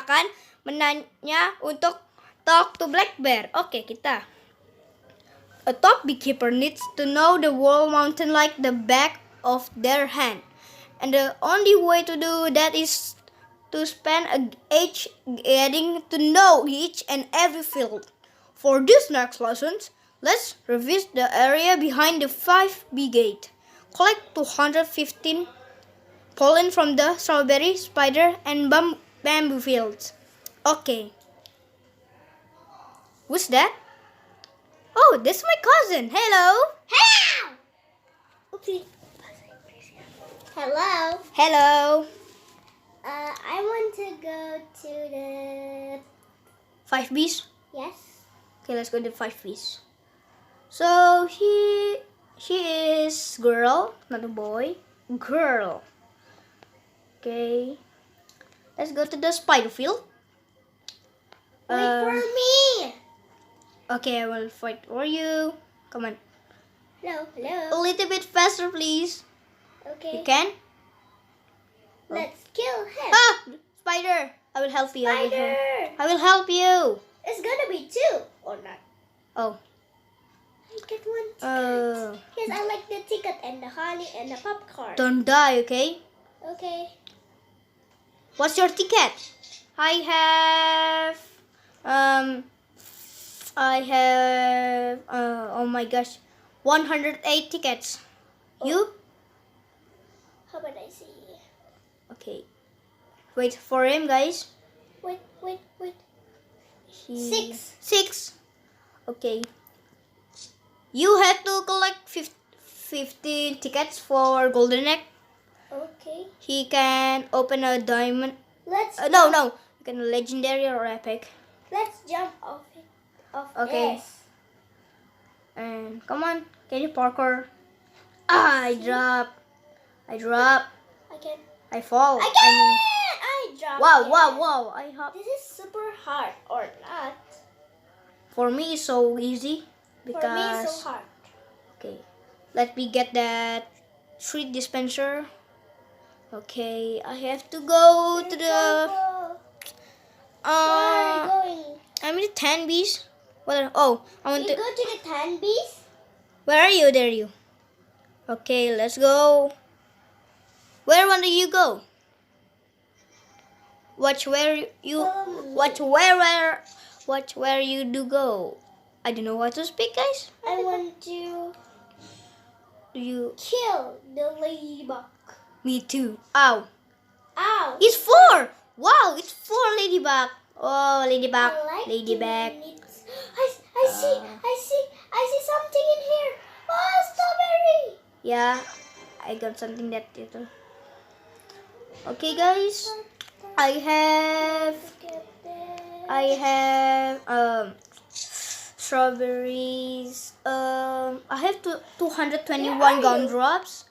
akan menanya untuk talk to black bear. Oke, kita. A top beekeeper needs to know the whole mountain like the back of their hand. And the only way to do that is to spend an age getting to know each and every field. For this next lessons, let's revisit the area behind the 5B gate. Collect 215 pollen from the strawberry, spider, and bamboo fields. Okay. Who's that? Oh, that's my cousin. Hello. Hello. Oopsie. Hello. Hello. I want to go to the 5Bs? yes. Okay, let's go to 5Bs. So, she is girl, not a boy. Girl. Okay. Let's go to the spider field. Wait for me. Okay, I will fight for you. Come on. Hello. A Hello. little bit faster, please. Okay. You can? Let's kill him. Ah! Spider! I will help you. Spider. I will help you. It's gonna be 2 or not. Oh. I get 1 ticket. Uh, Yes, I like the ticket and the honey and the popcorn. don't die, okay? Okay. What's your ticket? I have, oh my gosh, 108 tickets. You? How about I see? Okay. Wait for him, guys. Wait. He- 6. 6. Okay. You have to collect 15 tickets for Golden Egg. Okay. He can open a diamond. Let's No. You can legendary or epic. let's jump off it. Okay. This. And come on, can you parkour? Ah, I drop. I can. I fall. I can. I dropped. Wow. I hop. This is super hard or not? For me, it's so easy because. For me, it's so hard. Okay, let me get that treat dispenser. Okay, I have to go to the. Where are you going? I'm in the 10Bs. What? Oh, I want You to. go to the 10 bees? Where are you? There you. Okay, let's go. Where do you go? Watch where you. Watch where you do go. I don't know what to speak, guys. I want to Do you? kill the ladybug. Me too. Ow. Ow! It's 4. Wow, it's 4 ladybug. Oh, ladybug. I like Ladybug. it. I see something in here. Oh, strawberry! Yeah, I got something that little. Okay, guys. I have strawberries. I have 221 gumdrops,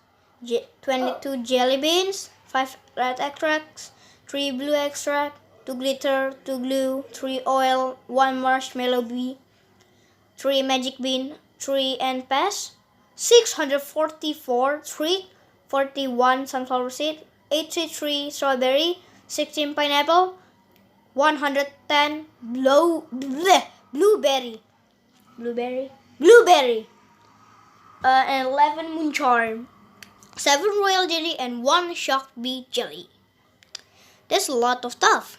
22 jelly beans, 5 red extracts, 3 blue extract, 2 glitter, 2 glue, 3 oil, 1 marshmallow bee, 3 magic bean, 3 and pass, 644 3, 41 sunflower seed, 83 strawberry, 16 pineapple, 110 blueberry, and 11 moon charm, 7 royal jelly, and 1 shock bee jelly. That's a lot of stuff.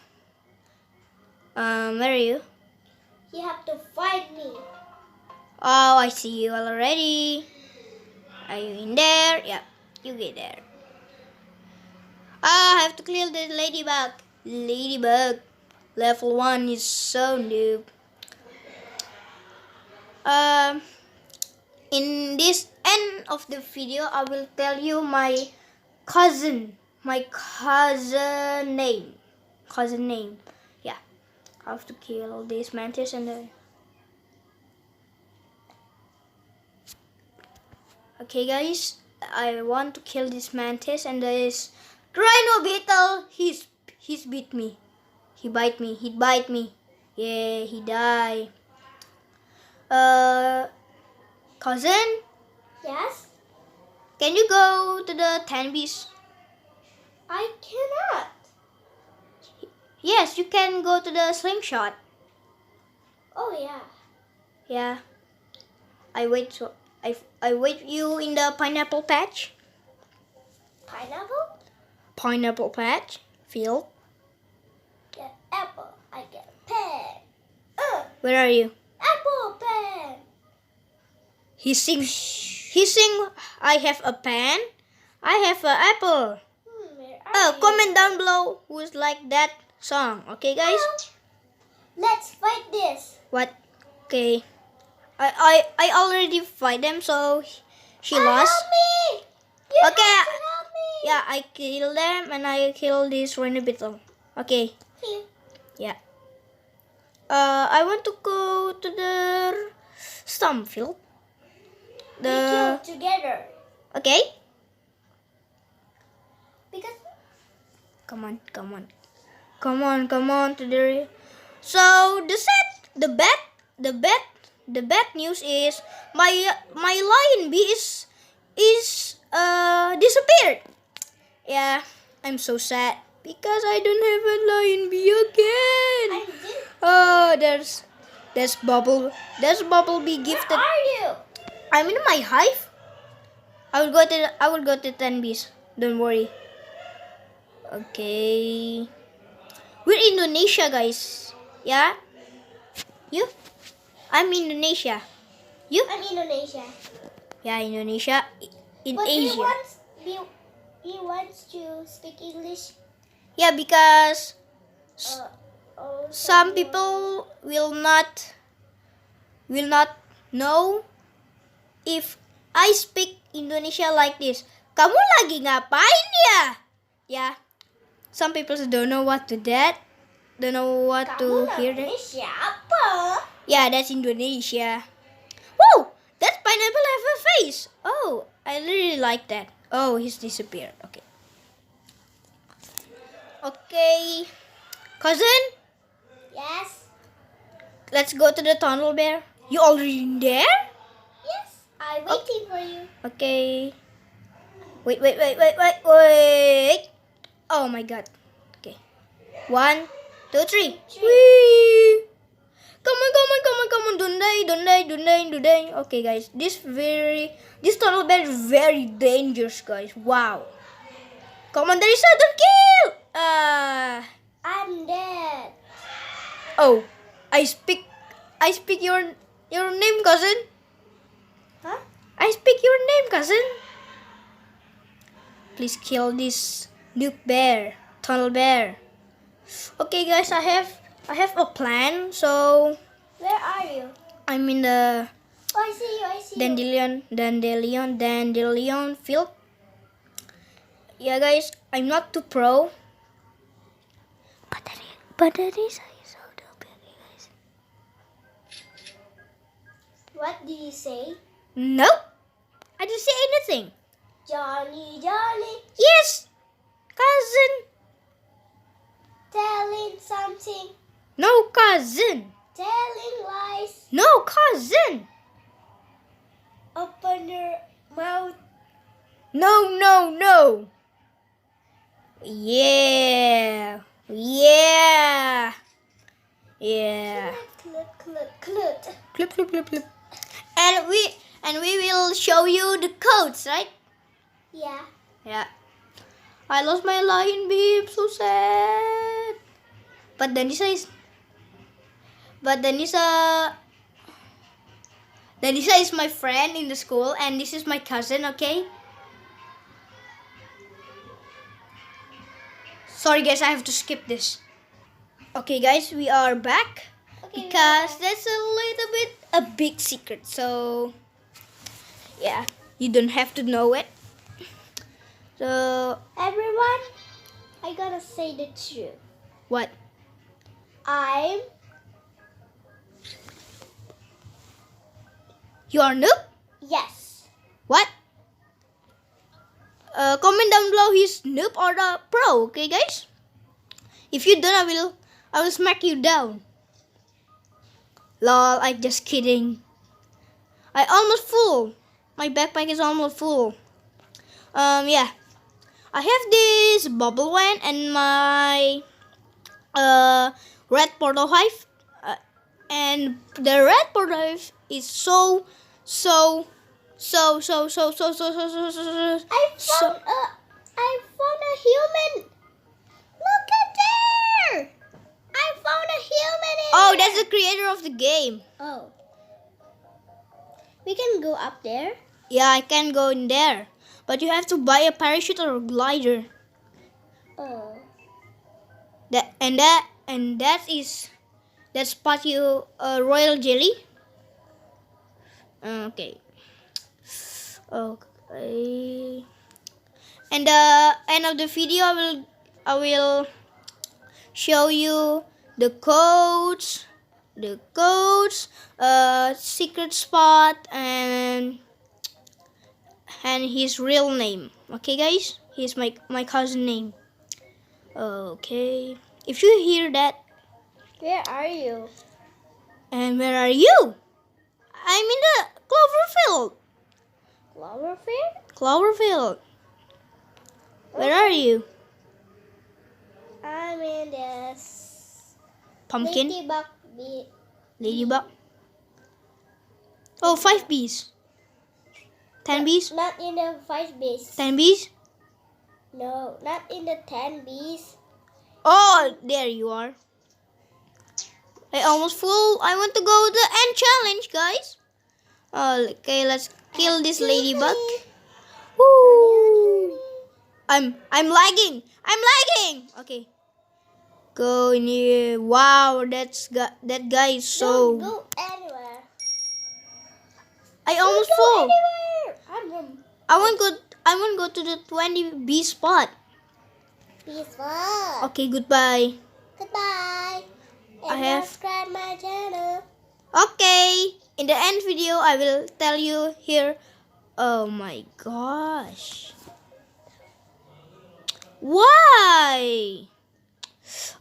Where are you? You have to find me. Oh, I see you already. Are you in there? Yeah, you get there. I have to kill the ladybug. Level 1 is so noob. In this end of the video, I will tell you my cousin name. Yeah, I have to kill this mantis and the. Okay, guys, I want to kill this mantis and this rhino beetle. He's beat me. He bite me. Yeah, he die. Cousin, Yes? can you go to the 10 bees? I cannot. Yes, you can go to the slingshot. Oh yeah. Yeah. I wait you in the pineapple patch. Pineapple? Pineapple patch field. Get apple. I get pen. Where are you? Apple pen. He sing. I have a pen. I have an apple. Where Oh, are you? comment down below who's like that song. Okay, guys. Let's fight this. What? Okay. I already fight them, so she lost. Help me! You Okay. have to help me. Yeah, I kill them and I kill this rainy beetle. Okay. Here. Yeah. I want to go to the stump field. We kill together. Okay. Because Come on to the. So the bad news is my lion bee is disappeared. Yeah, I'm so sad because I don't have a lion bee again. I did. Oh, there's bubble bee Where gifted. are you? I'm in my hive. I will go to 10 bees. Don't worry. Okay. We're Indonesia, guys. Yeah? You? I'm Indonesia. You? I'm Indonesia. Yeah, Indonesia. In But Asia. he wants to speak English. Yeah, because some So people will not know if I speak Indonesia like this. Kamu lagi ngapain ya? Yeah. Some people don't know what to that. Don't know what to hear that. Kamu siapa? Yeah, that's Indonesia. Whoa! That pineapple have a face. Oh, I really like that. Oh, he's disappeared. Okay. Okay. Cousin, Yes. let's go to the tunnel bear. You already in there? Yes. I'm waiting for you. Okay. Wait. Oh my god. Okay. 1, 2, 3. Whee! Come on. Don't die. Okay, guys. This tunnel bear is very dangerous, guys. Wow. Come on, there is a don't kill. I'm dead. Oh, I speak your name, cousin. Huh? I speak your name, cousin. Please kill this noob bear, tunnel bear. Okay, guys, I have a plan. So Where are you? I'm in the Oh, I see you. dandelion field. Yeah, guys, I'm not too pro, but that is so dope, guys. What did you say? Nope, I didn't say anything. Johnny. Yes, cousin. Telling something. No, cousin. Telling lies. No, cousin. Open your mouth. No. Yeah. Clip. And we will show you the codes, right? Yeah. Yeah. I lost my lion bee. I'm so sad. But Danisa is my friend in the school, and this is my cousin. Okay. Sorry, guys. I have to skip this. Okay, guys. We are back. Okay. Because that's a little bit a big secret, so yeah, you don't have to know it. So Everyone, I gotta say the truth. what? You are noob? Yes. What? Comment down below he's noob or the pro, okay, guys? If you don't, I will smack you down. Lol, I'm just kidding. I almost full. My backpack is almost full. Yeah. I have this bubble wand and my red portal hive, and the red portal hive is so so so so so so so so so so so. I found a human. Look at there. I found a human in Oh, there. that's the creator of the game. Oh. We can go up there. Yeah, I can go in there, but you have to buy a parachute or a glider. Oh. That's Patio Royal Jelly. Okay. Okay. And the end of the video, I will show you the codes, secret spot, and his real name. Okay, guys, he's my cousin name. Okay. If you hear that, Where are you? and where are you? I'm in the Cloverfield. Cloverfield? Cloverfield. Where are you? I'm in this Pumpkin? Ladybug. Ladybug? Oh, 5 bees. 10 bees? Not in the 5 bees. 10 bees? No, not in the 10 bees. Oh, there you are. I almost full. I want to go to the end challenge, guys. Okay, let's kill this ladybug. Woo! I'm lagging. I'm lagging. Okay. Go in here. Wow, that guy is so. Don't go anywhere. I almost Don't go full. anywhere. I want go to the 20 bee spot. Peaceful. Okay, goodbye. Goodbye. And I have- subscribe my channel. Okay, in the end video, I will tell you here. Oh my gosh. Why?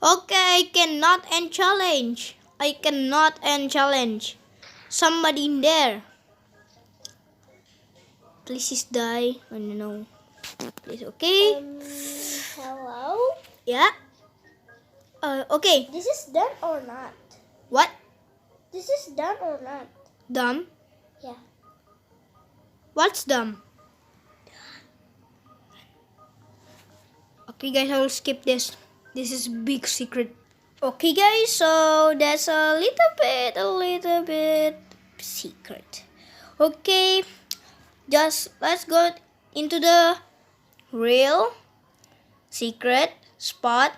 Okay, I cannot end challenge. I cannot end challenge. Somebody in there. Please just die. Oh no. Please, okay? Hello? Yeah. Okay. This is done or not? What? This is done or not? Dumb? Yeah. What's dumb? Okay, guys, I will skip this. This is big secret. Okay, guys, so that's a little bit secret. Okay, just let's go into the real secret spot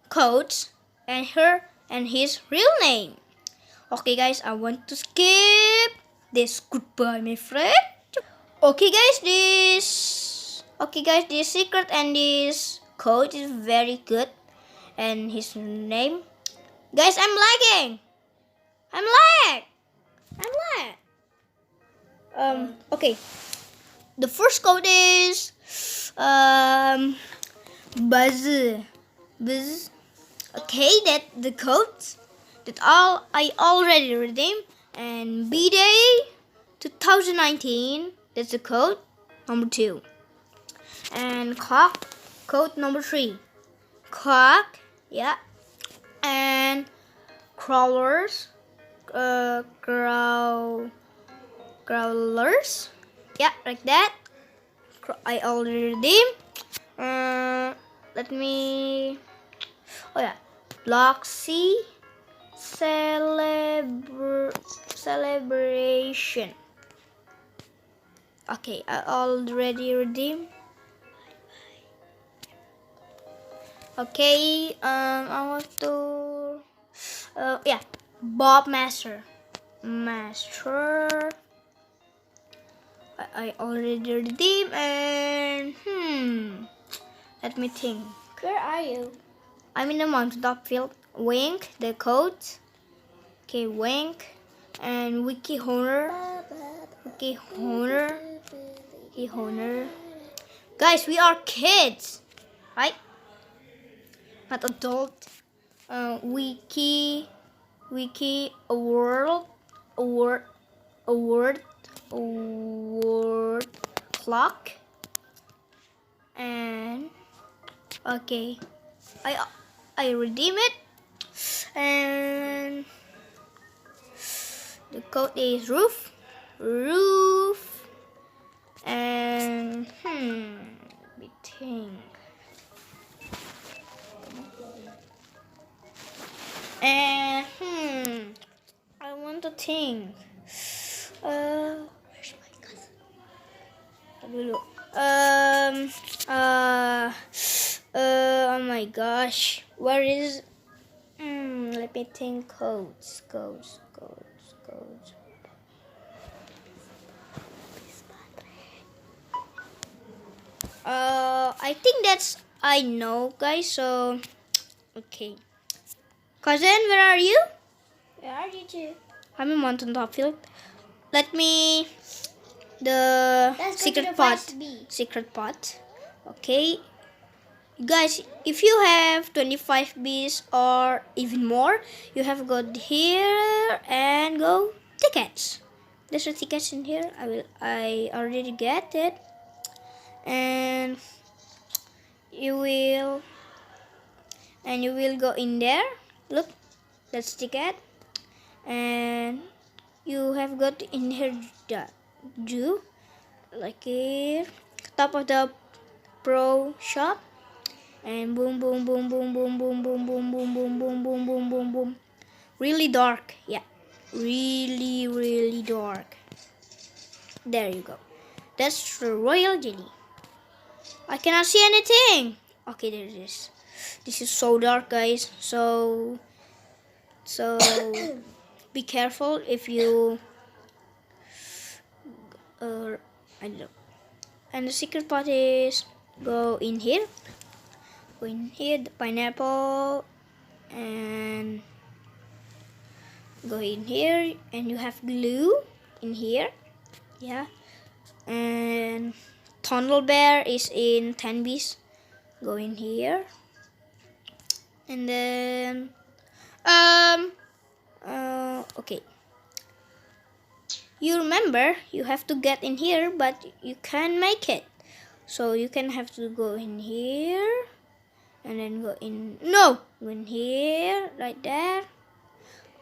codes and his real name. Okay, guys, I want to skip this. Goodbye, my friend. Okay, guys, this secret and this code is very good. And his name, guys, I'm lagging. I'm lag. Okay. The first code is buzz. Okay, that the codes that I already redeemed, and B-Day 2019. That's the code number 2. And clock code number 3. Clock, yeah. And crawlers, crawlers, yeah, like that. I already redeemed. Let me. Oh yeah, block C celebration. Okay, I already redeemed. Okay, I want to. Yeah, Bob Master. I already redeemed, and let me think. Where are you? I'm in the mountaintop field. Wink, the codes. Okay, Wink, and Wiki Honor. Guys, we are kids, right? Not adult. Wiki award clock, and okay, I redeem it. And the code is roof. And let me think. And I want to think. Where's my cousin? Dulu. Oh my gosh. Where is? Let me think. Codes. I think that's I know, guys. So, okay. Cousin, where are you? Where are you two? I'm in Mountain Top Field. Let me the Let's go to secret the pot. first bee. Secret pot. Okay. Guys, if you have 25 bees or even more, you have to go here and go tickets. There's a tickets in here. I already get it. And you will go in there. Look, that's ticket. And you have got in here do like here top of the pro shop. And boom, boom, boom, boom, boom, boom, boom, boom, boom, boom, boom, boom, boom, boom, boom. Really dark. Yeah. Really dark. There you go. That's the royal jelly. I cannot see anything. Okay, there it is. This is so dark, guys. So be careful if you I don't know. And the secret part is go in here, the pineapple, and go in here, and you have glue in here. Yeah. And tunnel bear is in 10 bees. Go in here. And then okay. You remember you have to get in here, but you can't make it. So you can have to go in here and then go in go in here like that.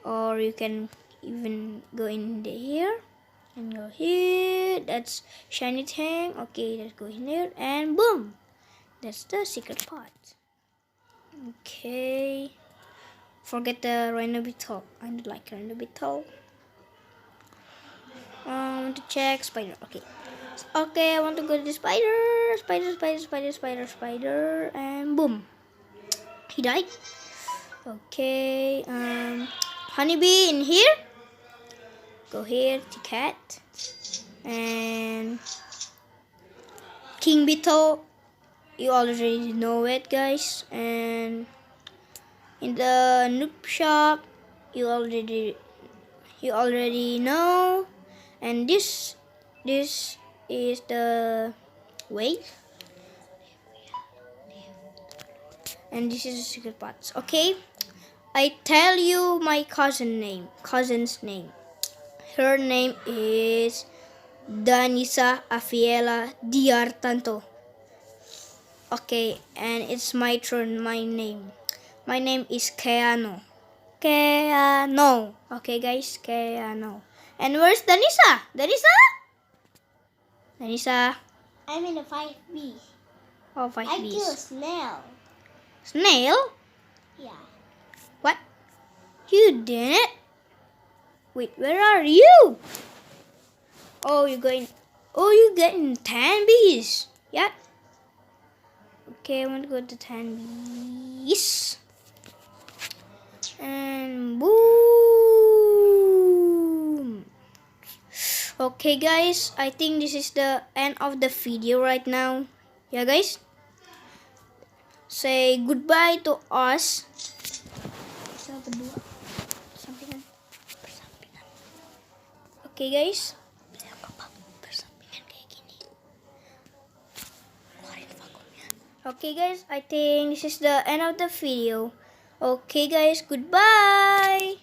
Or you can even go in here and go here. That's shiny thing. Okay, let's go in here and boom. That's the secret pot. Okay. Forget the rhino beetle. I don't like rhino beetle. I want to check spider. Okay. Okay, I want to go to the spider, and boom. He died. Okay. Honeybee in here. Go here to cat. And king beetle. You already know it, guys. And in the noob shop, you already know. And this is the way. And this is the secret parts. Okay, I tell you my cousin's name. Her name is Danisa Afiela Diartanto. Okay, and it's my turn. My name is Keano. Okay, guys, Keano. And where's Danisa? Danisa? I'm in a 5B. Oh, 5 I bees. kill a snail. Snail? Yeah. What? You didn't? Wait, where are you? Oh, you're getting 10 bees. Yeah. Okay, I want to go to 10 bees. And boom. Okay, guys, I think this is the end of the video right now. Yeah, guys. Say goodbye to us. Okay, guys. Okay, guys, I think this is the end of the video. Okay, guys, goodbye.